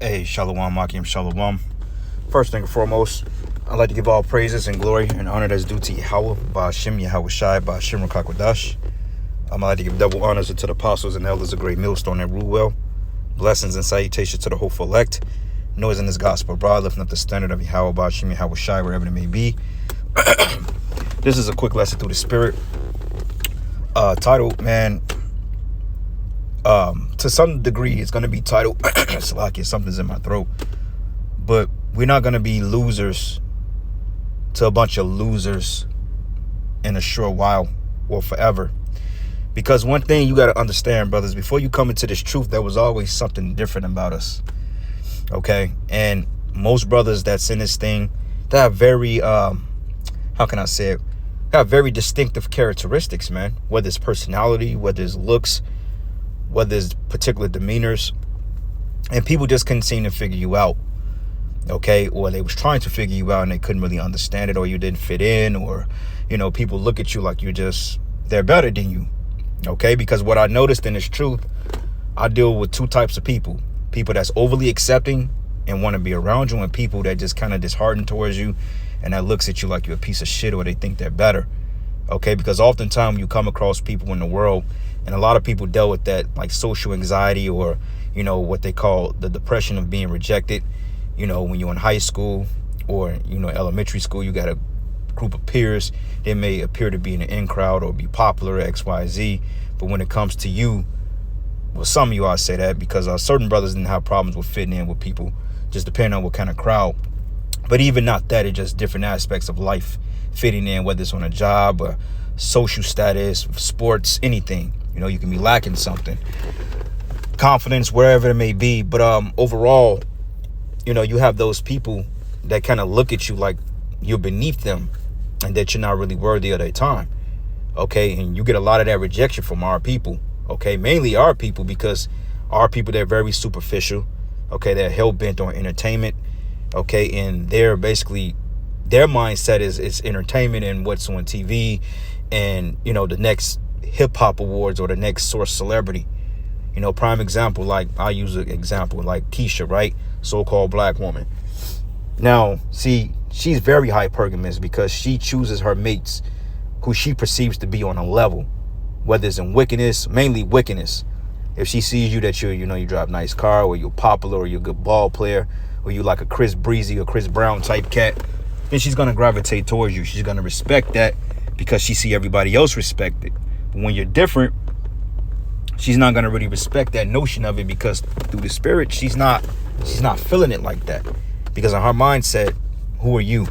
Hey, Shalom, ahchyam, Shalom. First thing and foremost, I'd like to give all praises and glory and honor that's due to Yahweh, ahchyam, Yahawashi, ahchyam, Rakakwadash. I'd like to give double honors to the apostles and elders of Great Millstone that rule well. Blessings and salutations to the hopeful elect. Noise in this gospel abroad, lifting up the standard of Yahweh, ahchyam, Yahawashi, wherever it may be. This is a quick lesson through the Spirit. Title, man, to some degree, it's going to be titled, Salakia, something's in my throat. But we're not going to be losers to a bunch of losers in a short while or forever. Because one thing you got to understand, brothers, before you come into this truth, there was always something different about us. Okay? And most brothers that's in this thing, they have very, how can I say it? They have very distinctive characteristics, man. Whether it's personality, whether it's looks, whether it's particular demeanors. And people just couldn't seem to figure you out. Okay, or they was trying to figure you out and they couldn't really understand it, or you didn't fit in, or, you know, people look at you like they're better than you. Okay, because what I noticed in this truth, I deal with two types of people that's overly accepting and want to be around you, and people that just kind of disheartened towards you and that looks at you like you're a piece of shit, or they think they're better. Okay, because oftentimes you come across people in the world, and a lot of people deal with that, like social anxiety, or, you know, what they call the depression of being rejected. You know, when you're in high school or, you know, elementary school, you got a group of peers. They may appear to be in the in crowd or be popular, X, Y, Z. But when it comes to you, well, some of you, I say that because certain brothers didn't have problems with fitting in with people, just depending on what kind of crowd. But even not that, it's just different aspects of life fitting in, whether it's on a job or social status, sports, anything. You know, you can be lacking something, confidence, wherever it may be. But overall, you know, you have those people that kind of look at you like you're beneath them and that you're not really worthy of their time. Okay, and you get a lot of that rejection from our people. Okay, mainly our people, because our people, they're very superficial. Okay, they're hell-bent on entertainment. Okay, and they're basically, their mindset is entertainment and what's on TV and, you know, the next hip-hop awards or the next source celebrity. You know, prime example, like I'll use an example like Keisha, right? So-called black woman. Now, see, she's very hypergamous because she chooses her mates who she perceives to be on a level, whether it's in wickedness, mainly wickedness. If she sees you that you drive a nice car, or you're popular, or you're a good ball player, or you like a Chris Breezy or Chris Brown type cat, then she's going to gravitate towards you. She's going to respect that because she see everybody else respect it. But when you're different, she's not going to really respect that notion of it, because through the Spirit, she's not feeling it like that. Because in her mindset, who are you?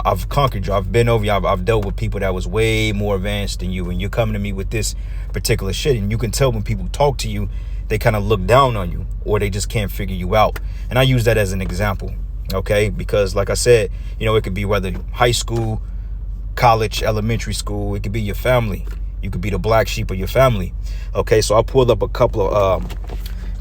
I've conquered you. I've been over you. I've dealt with people that was way more advanced than you, and you're coming to me with this particular shit. And you can tell when people talk to you, they kind of look down on you, or they just can't figure you out. And I use that as an example, okay? Because like I said, you know, it could be whether high school, college, elementary school. It could be your family. You could be the black sheep of your family. Okay, so I pulled up a couple of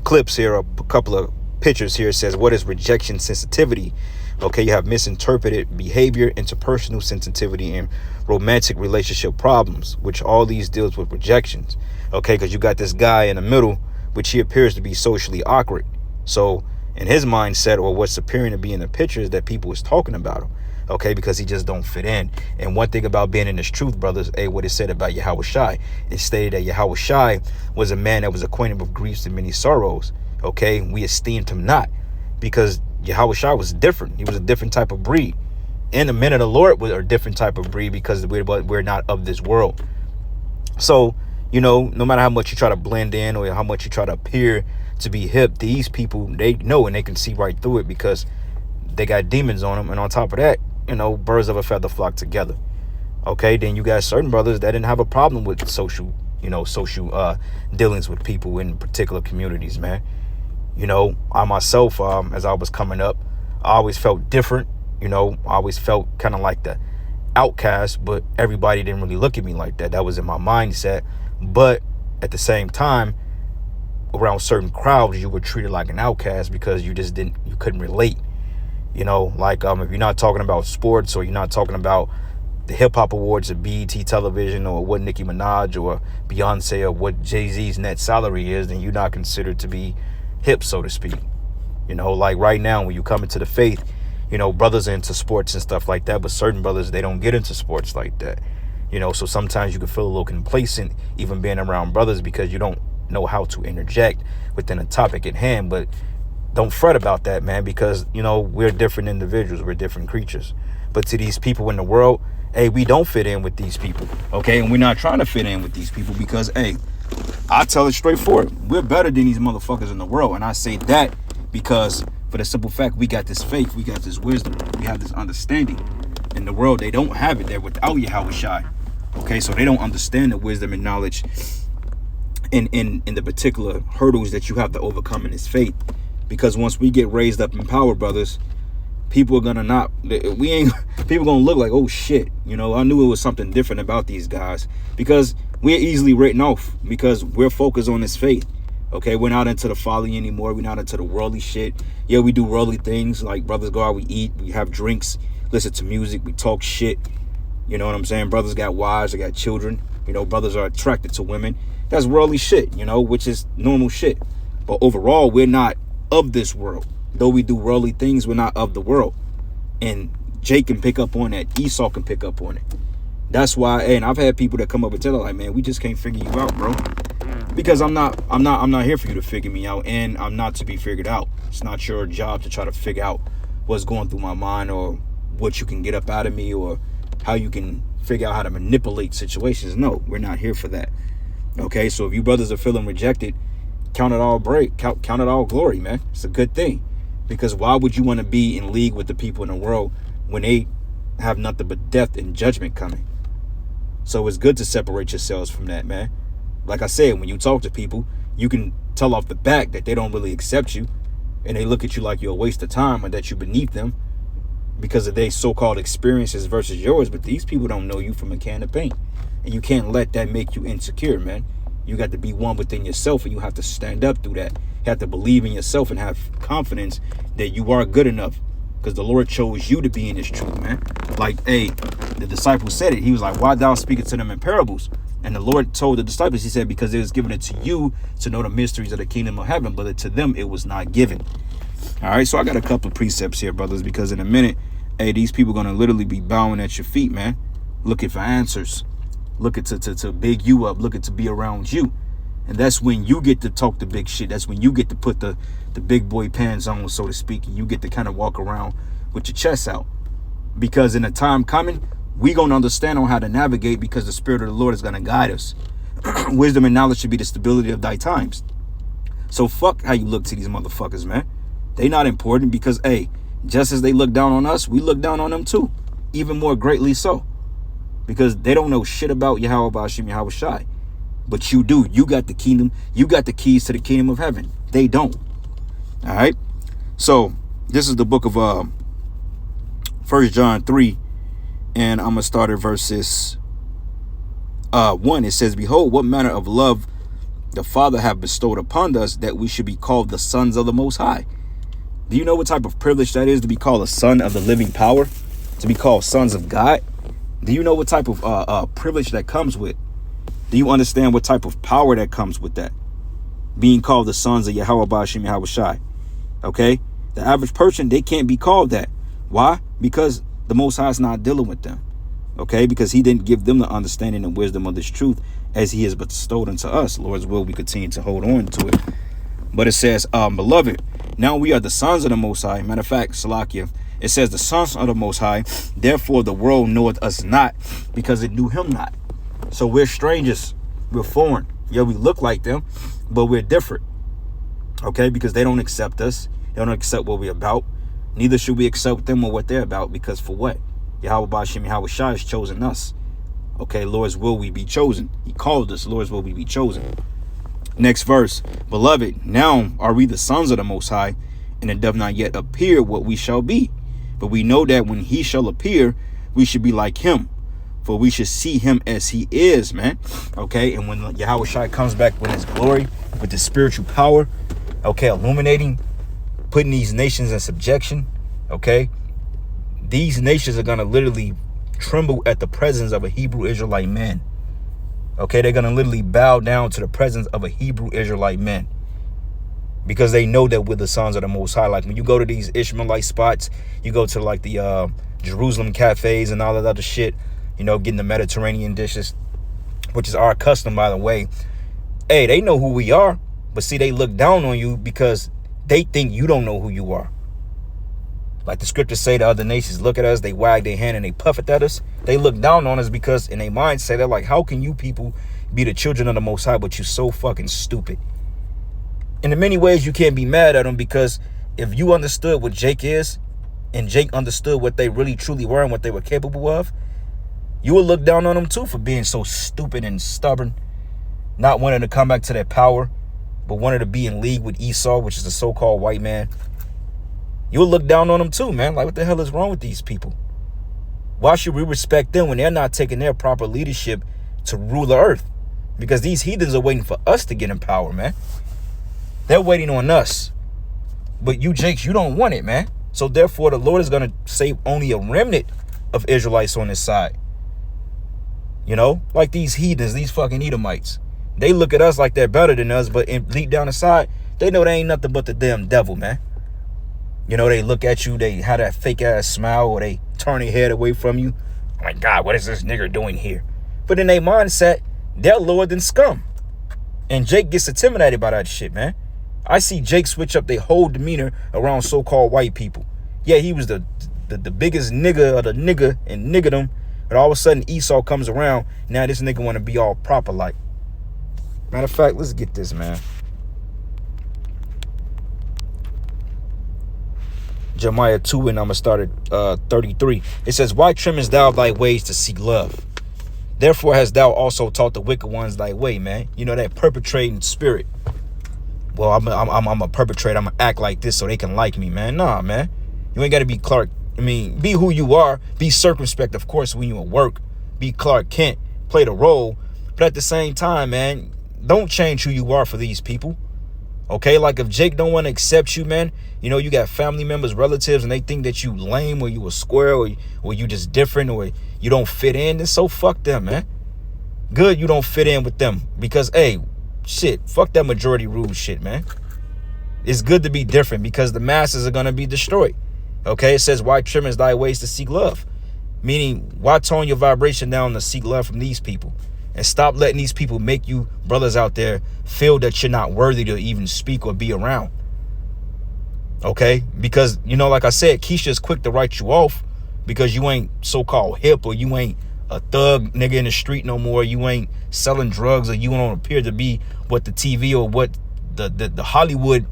clips here, a couple of pictures here. It says, what is rejection sensitivity? Okay, you have misinterpreted behavior, interpersonal sensitivity, and romantic relationship problems, which all these deals with rejections. Okay, because you got this guy in the middle, which he appears to be socially awkward. So in his mindset, or what's appearing to be in the pictures, that people is talking about him. Okay, because he just don't fit in. And one thing about being in this truth, brothers, what it said about Yahawashi, it stated that Yahawashi was a man that was acquainted with griefs and many sorrows. Okay, we esteemed him not, because Yahawashi was different. He was a different type of breed. And the men of the Lord were a different type of breed, because we're not of this world. So, you know, no matter how much you try to blend in or how much you try to appear to be hip, these people, they know and they can see right through it, because they got demons on them. And on top of that, you know, birds of a feather flock together. Okay, then you got certain brothers that didn't have a problem with social dealings with people in particular communities, man. You know, I myself, as I was coming up, I always felt different. You know, I always felt kind of like the outcast, but everybody didn't really look at me like that. That was in my mindset. But at the same time, around certain crowds, you were treated like an outcast because you couldn't relate. You know, like if you're not talking about sports, or you're not talking about the hip hop awards of BET television, or what Nicki Minaj or Beyonce or what Jay-Z's net salary is, then you're not considered to be hip, so to speak. You know, like right now when you come into the faith, you know, brothers are into sports and stuff like that, but certain brothers, they don't get into sports like that. You know, so sometimes you can feel a little complacent even being around brothers because you don't know how to interject within a topic at hand. But don't fret about that, man, because, you know, we're different individuals. We're different creatures. But to these people in the world, hey, we don't fit in with these people, okay? And we're not trying to fit in with these people because, hey, I tell it straightforward. We're better than these motherfuckers in the world. And I say that because for the simple fact we got this faith, we got this wisdom, we have this understanding. In the world, they don't have it. They're without ahchyam. Okay, so they don't understand the wisdom and knowledge in the particular hurdles that you have to overcome in this faith. Because once we get raised up in power, brothers, people are gonna people gonna look like, oh shit, you know, I knew it was something different about these guys, because we're easily written off because we're focused on this faith. Okay, we're not into the folly anymore. We're not into the worldly shit. Yeah, we do worldly things like brothers go out, we eat, we have drinks, listen to music, we talk shit. You know what I'm saying? Brothers got wives, they got children. You know, brothers are attracted to women. That's worldly shit, you know, which is normal shit. But overall, we're not of this world. Though we do worldly things, we're not of the world. And Jake can pick up on that. Esau can pick up on it. That's why, and I've had people that come up and tell her, like, man, we just can't figure you out, bro. Because I'm not here for you to figure me out, and I'm not to be figured out. It's not your job to try to figure out what's going through my mind or what you can get up out of me or how you can figure out how to manipulate situations. No, we're not here for that. Okay, so if you brothers are feeling rejected, count it all count it all glory, man. It's a good thing. Because why would you want to be in league with the people in the world when they have nothing but death and judgment coming? So it's good to separate yourselves from that, man. Like I said, when you talk to people, you can tell off the back that they don't really accept you and they look at you like you're a waste of time or that you're beneath them because of their so-called experiences versus yours. But these people don't know you from a can of paint. And you can't let that make you insecure, man. You got to be one within yourself, and you have to stand up through that. You have to believe in yourself and have confidence that you are good enough because the Lord chose you to be in this truth, man. Like, hey, the disciple said it. He was like, why thou speakest to them in parables? And the Lord told the disciples, he said, because it was given it to you to know the mysteries of the kingdom of heaven, but to them it was not given. All right, so I got a couple of precepts here, brothers, because in a minute, hey, these people are going to literally be bowing at your feet, man, looking for answers, looking to big you up, looking to be around you. And that's when you get to talk the big shit. That's when you get to put the big boy pants on, so to speak, and you get to kind of walk around with your chest out. Because in a time coming, we going to understand on how to navigate because the Spirit of the Lord is going to guide us. Wisdom and knowledge should be the stability of thy times. So fuck how you look to these motherfuckers, man. They not important because, hey, just as they look down on us, we look down on them too. Even more greatly so. Because they don't know shit about ahchyam. But you do. You got the kingdom. You got the keys to the kingdom of heaven. They don't. All right. So this is the book of 1 John 3. And I'm going to start at verses 1. It says, behold, what manner of love the Father hath bestowed upon us, that we should be called the sons of the Most High. Do you know what type of privilege that is to be called a son of the living power? To be called sons of God? Do you know what type of privilege that comes with? Do you understand what type of power that comes with that? Being called the sons of ahchyam. Okay? The average person, they can't be called that. Why? Because the Most High is not dealing with them. Okay? Because he didn't give them the understanding and wisdom of this truth as he has bestowed unto us. Lord's will, we continue to hold on to it. But it says, beloved, now we are the sons of the Most High. Matter of fact, Salakia, it says the sons of the Most High. Therefore the world knoweth us not, because it knew him not. So we're strangers. We're foreign. Yeah, we look like them, but we're different. Okay? Because they don't accept us. They don't accept what we're about. Neither should we accept them or what they're about, because for what? Yahweh has chosen us. Okay, Lord's will we be chosen. He called us. Lord's will we be chosen. Next verse. Beloved, now are we the sons of the Most High, and it doth not yet appear what we shall be. But we know that when he shall appear, we should be like him. For we should see him as he is, man. Okay, and when Yahweh comes back with his glory, with his spiritual power, okay, illuminating, putting these nations in subjection, okay, these nations are going to literally tremble at the presence of a Hebrew Israelite man. Okay, they're going to literally bow down to the presence of a Hebrew Israelite man. because they know that we're the sons of the Most High. Like when you go to these Ishmaelite spots, you go to like the Jerusalem cafes and all that other shit, you know, getting the Mediterranean dishes, which is our custom, by the way. Hey, they know who we are, but see, they look down on you because they think you don't know who you are. Like the scriptures say, the other nations look at us, they wag their hand and they puff it at us. They look down on us because in their mindset, they're like, how can you people be the children of the Most High, but you're so fucking stupid? And in many ways, you can't be mad at them, because if you understood what Jake is, and Jake understood what they really truly were and what they were capable of, you would look down on them too for being so stupid and stubborn, not wanting to come back to their power, but wanted to be in league with Esau, which is the so-called white man. You would look down on them too, man. Like, what the hell is wrong with these people? Why should we respect them when they're not taking their proper leadership to rule the earth? Because these heathens are waiting for us to get in power, man. They're waiting on us. But you, Jakes, you don't want it, man. So therefore, the Lord is going to save only a remnant of Israelites on his side. You know, like these heathens, these fucking Edomites. They look at us like they're better than us, but deep down inside, they know they ain't nothing but the damn devil, man. You know, they look at you, they have that fake ass smile, or they turn their head away from you. Oh my God, what is this nigger doing here? But in their mindset, they're lower than scum. And Jake gets intimidated by that shit, man. I see Jake switch up their whole demeanor around so-called white people. Yeah, he was the biggest nigga of the nigga and niggerdom. But all of a sudden, Esau comes around. Now this nigga want to be all proper like. Matter of fact, let's get this, man. Jeremiah 2, and I'm going to start at 33. It says, why trimmest thou thy ways to seek love? Therefore hast thou also taught the wicked ones thy way, man. You know, that perpetrating spirit. Well, I'm a perpetrator. I'm going to act like this so they can like me, man. Nah, man. You ain't got to be Clark. I mean, be who you are. Be circumspect, of course, when you at work. Be Clark Kent. Play the role. But at the same time, man, don't change who you are for these people. Okay, like if Jake don't want to accept you, man, you know, you got family members, relatives, and they think that you lame, or you a square, or you just different, or you don't fit in, then so fuck them, man. Good you don't fit in with them, because, hey, shit, fuck that majority rule shit, man. It's good to be different, because the masses are going to be destroyed. Okay, it says, why trimmest thy ways to seek love? Meaning, why tone your vibration down to seek love from these people? And stop letting these people make you brothers out there feel that you're not worthy to even speak or be around. Okay? Because, you know, like I said, Keisha's quick to write you off because you ain't so-called hip, or you ain't a thug nigga in the street no more. You ain't selling drugs, or you don't appear to be what the TV or what the Hollywood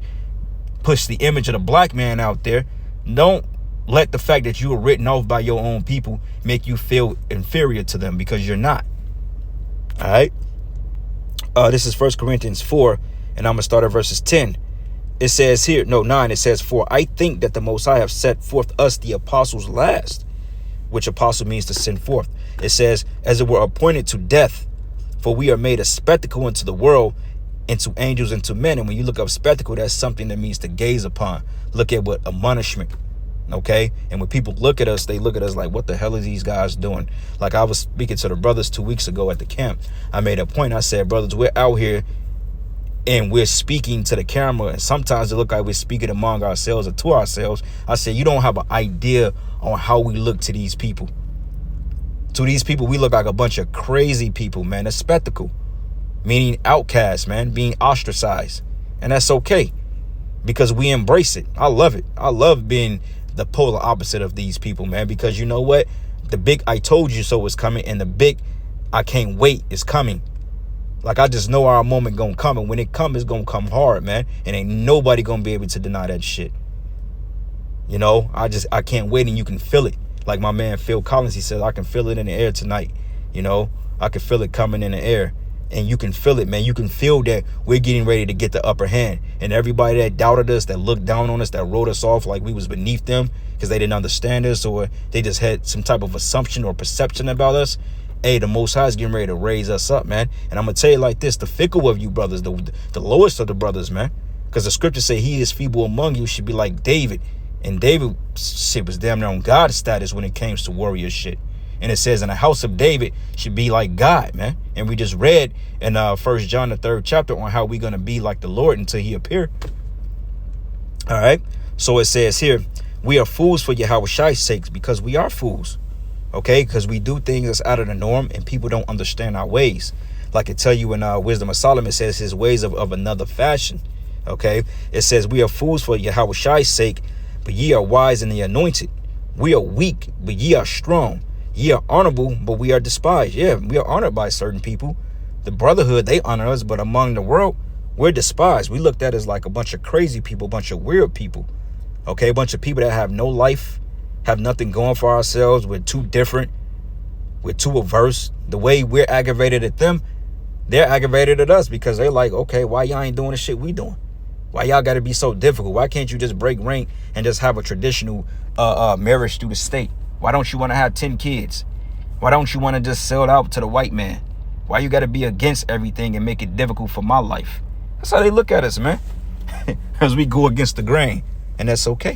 push the image of the black man out there. Don't let the fact that you were written off by your own people make you feel inferior to them, because you're not. All right. This is 1 Corinthians 4, and I'm going to start at verses 10. It says here, 9, it says, for I think that the Most High have set forth us the apostles last, which apostle means to send forth. It says, as it were appointed to death, for we are made a spectacle unto the world, and to angels, and to men. And when you look up spectacle, that's something that means to gaze upon. Look at what admonishment. Okay, and when people look at us, they look at us like, what the hell are these guys doing? Like I was speaking to the brothers 2 weeks ago at the camp. I made a point. I said, brothers, we're out here and we're speaking to the camera, and sometimes it look like we're speaking among ourselves or to ourselves. I said, you don't have an idea on how we look to these people. To these people, we look like a bunch of crazy people, man. A spectacle, meaning outcasts, man, being ostracized. And that's okay, because we embrace it. I love it. I love being the polar opposite of these people, man, because you know what? The big I told you so is coming, and the big I can't wait is coming. Like, I just know our moment gonna come, and when it comes, it's gonna come hard, man, and ain't nobody gonna be able to deny that shit. You know, I can't wait, and you can feel it. Like my man Phil Collins, he said, I can feel it in the air tonight. You know, I can feel it coming in the air. And you can feel it, man. You can feel that we're getting ready to get the upper hand. And everybody that doubted us, that looked down on us, that wrote us off like we was beneath them because they didn't understand us, or they just had some type of assumption or perception about us. Hey, the Most High is getting ready to raise us up, man. And I'm going to tell you like this, the fickle of you brothers, the lowest of the brothers, man. Because the scriptures say he is feeble among you should be like David. And David shit was damn near on God status when it came to warrior shit. And it says in the house of David should be like God, man. And we just read in 1 John the 3rd chapter on how we're going to be like the Lord until he appear. All right. So it says here, we are fools for Yahweh's sakes, because we are fools. Okay, because we do things that's out of the norm and people don't understand our ways. Like it tell you in Wisdom of Solomon, it says his ways of another fashion. Okay, it says we are fools for Yahweh's sake, but ye are wise in the anointed. We are weak, but ye are strong. Ye are honorable, but we are despised. Yeah, we are honored by certain people. The brotherhood, they honor us, but among the world, we're despised. We looked at as like a bunch of crazy people, a bunch of weird people. Okay, a bunch of people that have no life, have nothing going for ourselves. We're too different. We're too averse. The way we're aggravated at them, they're aggravated at us, because they're like, okay, why y'all ain't doing the shit we doing? Why y'all got to be so difficult? Why can't you just break rank and just have a traditional marriage through the state? Why don't you want to have 10 kids? Why don't you want to just sell it out to the white man? Why you got to be against everything and make it difficult for my life? That's how they look at us, man. Because we go against the grain, and that's okay.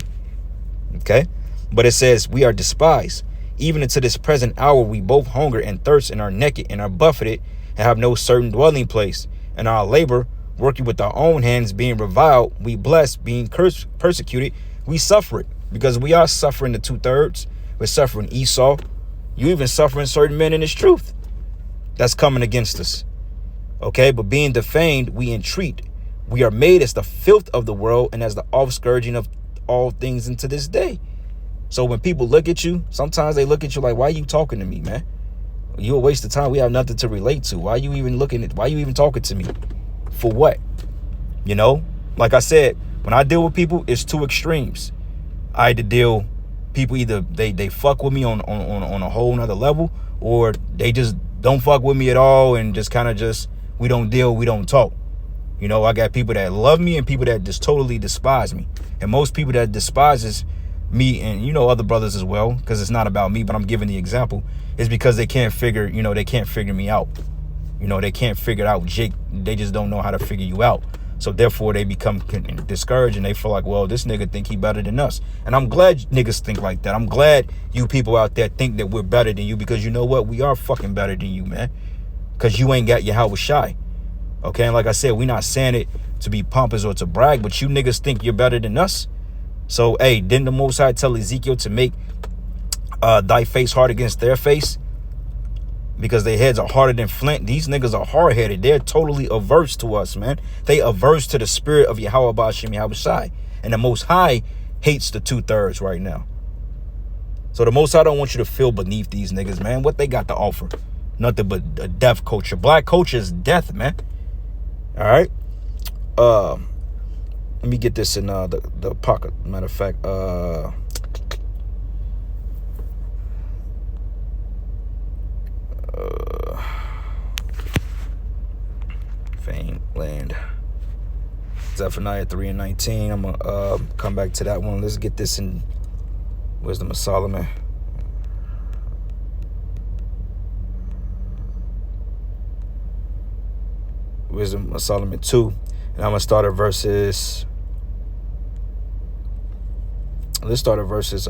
Okay? But it says we are despised. Even into this present hour, we both hunger and thirst and are naked and are buffeted and have no certain dwelling place. And our labor, working with our own hands, being reviled, we bless, being cursed, persecuted, we suffer it. Because we are suffering the 2/3. We're suffering Esau. You even suffering certain men in this truth that's coming against us. Okay, but being defamed, we entreat. We are made as the filth of the world and as the offscourging of all things into this day. So when people look at you, sometimes they look at you like, why are you talking to me, man? You a waste of time. We have nothing to relate to. Why are you even talking to me? For what? You know, like I said, when I deal with people, it's two extremes. I either deal people, either they fuck with me on a whole nother level, or they just don't fuck with me at all and just kind of just, we don't deal, we don't talk. You know, I got people that love me and people that just totally despise me. And most people that despises me, and you know other brothers as well, because it's not about me, but I'm giving the example, is because they can't figure me out. You know, they can't figure out Jake. They just don't know how to figure you out. So therefore they become discouraged and they feel like, well, this nigga think he better than us. And I'm glad niggas think like that. I'm glad you people out there think that we're better than you, because you know what? We are fucking better than you, man. Because you ain't got your Yahweh shy. Okay, and like I said, we're not saying it to be pompous or to brag, but you niggas think you're better than us. So, hey, didn't the Most High tell Ezekiel to make thy face hard against their face? Because their heads are harder than flint. These niggas are hard-headed. They're totally averse to us, man. They averse to the spirit of Yahweh Ba'ashem Yahweh Shai. And the Most High hates the 2/3 right now. So the Most High don't want you to feel beneath these niggas, man. What they got to offer? Nothing but a death culture. Black culture is death, man. All right. Let me get this in the pocket. Matter of fact, Fame Land. Zephaniah 3:19. I'm gonna come back to that one. Let's get this in Wisdom of Solomon. Wisdom of Solomon 2. And I'm gonna start at verses. Let's start at verses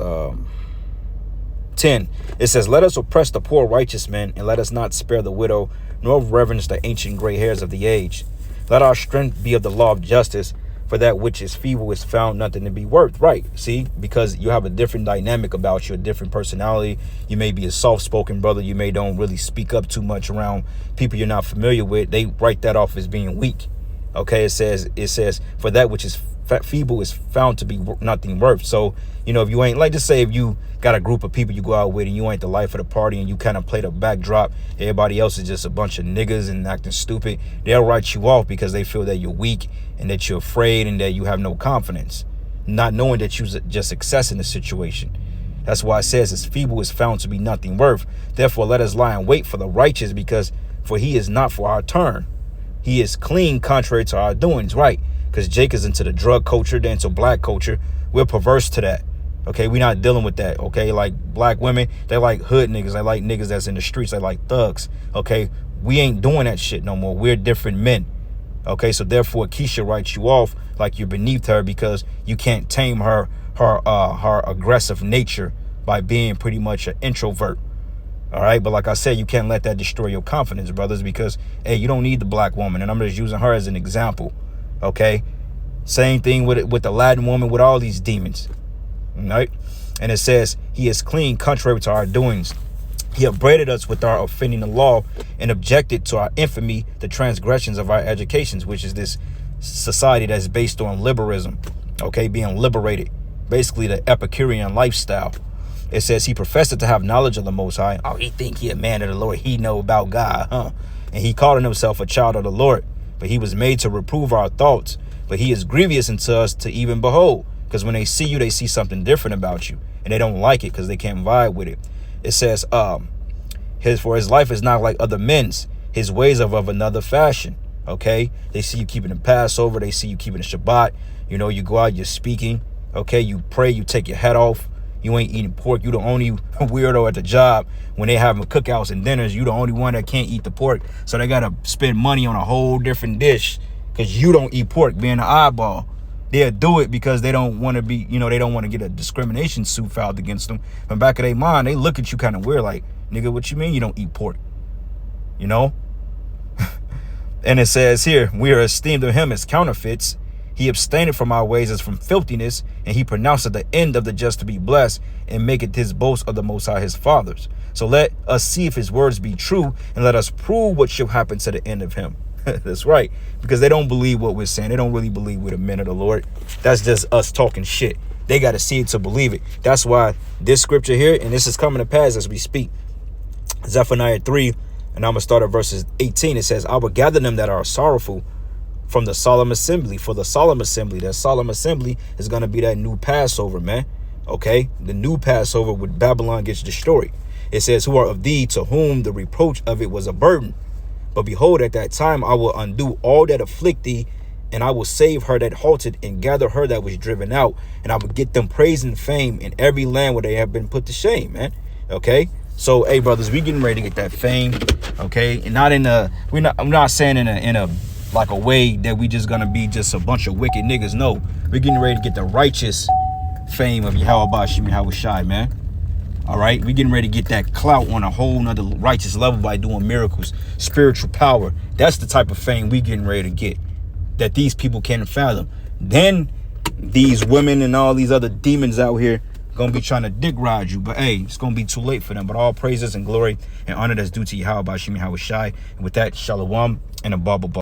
10. It says, let us oppress the poor righteous men, and let us not spare the widow, nor reverence the ancient gray hairs of the age. Let our strength be of the law of justice, for that which is feeble is found nothing to be worth. Right. See, because you have a different dynamic about you, a different personality. You may be a soft-spoken brother. You may don't really speak up too much around people you're not familiar with. They write that off as being weak. Okay, it says, for that which is feeble is found to be nothing worth. So, you know, if you ain't, like, just say if you got a group of people you go out with and you ain't the life of the party and you kind of play the backdrop, everybody else is just a bunch of niggas and acting stupid, they'll write you off because they feel that you're weak and that you're afraid and that you have no confidence, not knowing that you're just success in the situation. That's why it says his feeble is found to be nothing worth. Therefore, let us lie in wait for the righteous, for he is not for our turn. He is clean contrary to our doings, right? Because Jake is into the drug culture, they're into black culture. We're perverse to that. Okay, we're not dealing with that. Okay, like black women, they like hood niggas. They like niggas that's in the streets. They like thugs. Okay, we ain't doing that shit no more. We're different men. Okay, so therefore Keisha writes you off like you're beneath her because you can't tame her aggressive nature by being pretty much an introvert. All right, but like I said, you can't let that destroy your confidence, brothers, because, hey, you don't need the black woman, and I'm just using her as an example, okay? Same thing with the Latin woman, with all these demons. Right? And it says, he is clean contrary to our doings. He upbraided us with our offending the law and objected to our infamy, the transgressions of our educations, which is this society that's based on liberalism, okay, being liberated, basically the Epicurean lifestyle. It says he professed to have knowledge of the Most High. Oh, he think he a man of the Lord. He know about God, huh? And he called himself a child of the Lord, but he was made to reprove our thoughts. But he is grievous unto us to even behold, because when they see you, they see something different about you, and they don't like it because they can't vibe with it. It says, for his life is not like other men's. His ways are of another fashion. Okay, they see you keeping the Passover, they see you keeping the Shabbat. You know, you go out, you're speaking. Okay, you pray, you take your head off. You ain't eating pork. You the only weirdo at the job when they having cookouts and dinners. You the only one that can't eat the pork. So they gotta spend money on a whole different dish because you don't eat pork, being an eyeball. They'll do it because they don't want to be, you know, they don't want to get a discrimination suit filed against them. But back of their mind, they look at you kind of weird, like, nigga, what you mean you don't eat pork? You know? And it says here, we are esteemed of him as counterfeits. He abstained from our ways as from filthiness, and he pronounced at the end of the just to be blessed, and make it his boast of the Most High his fathers. So let us see if his words be true, and let us prove what shall happen to the end of him. That's right, because they don't believe what we're saying. They don't really believe we're the men of the Lord. That's just us talking shit. They got to see it to believe it. That's why this scripture here, and this is coming to pass as we speak, Zephaniah 3, and I'm going to start at verses 18. It says, I will gather them that are sorrowful from the solemn assembly. For the solemn assembly, that solemn assembly is going to be that new Passover, man. Okay, the new Passover when Babylon gets destroyed. It says, who are of thee, to whom the reproach of it was a burden. But behold, at that time I will undo all that afflict thee, and I will save her that halted, and gather her that was driven out, and I will get them praise and fame in every land where they have been put to shame, man. Okay, so hey brothers, we getting ready to get that fame, okay, and not in a, I'm not saying in a like a way that we just gonna be just a bunch of wicked niggas. No, we're getting ready to get the righteous fame of Yahweh Shimi Hawashai, man. All right, we getting ready to get that clout on a whole nother righteous level by doing miracles, spiritual power. That's the type of fame we getting ready to get that these people can't fathom. Then these women and all these other demons out here gonna be trying to dick ride you, but hey, it's gonna be too late for them. But all praises and glory and honor that's due to Yahweh Shimi Hawashai. And with that, shalom and a baba.